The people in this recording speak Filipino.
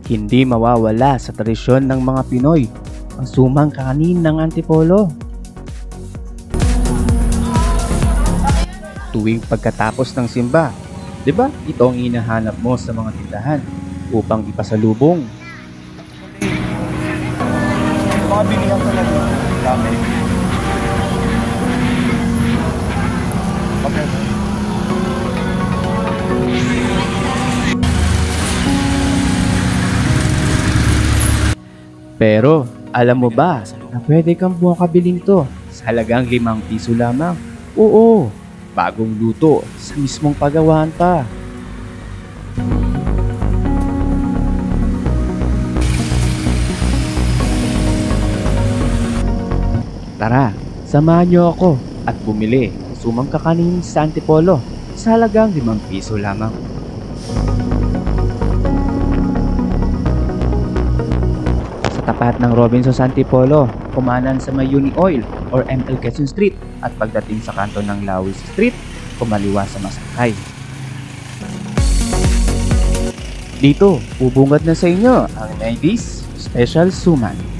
Hindi mawawala sa tradisyon ng mga Pinoy ang sumang kanin ng Antipolo. Tuwing pagkatapos ng simba, di ba ito ang hinahanap mo sa mga tindahan upang ipasalubong? Mga bilihan talaga. Dami. Okay. Pero alam mo ba na pwede kang makabiling to sa halagang 5 piso lamang? Oo, bagong luto sa mismong pagawaan pa. Tara, samahan niyo ako at bumili ng sumang kakanin sa Antipolo sa halagang 5 piso lamang. Sa tapat ng Robinson's Antipolo, kumanan sa may Uni Oil or ML Quezon Street at pagdating sa kanto ng Lawis Street, kumaliwa sa Masakay. Dito, bubungad na sa inyo ang 90s Special Suman.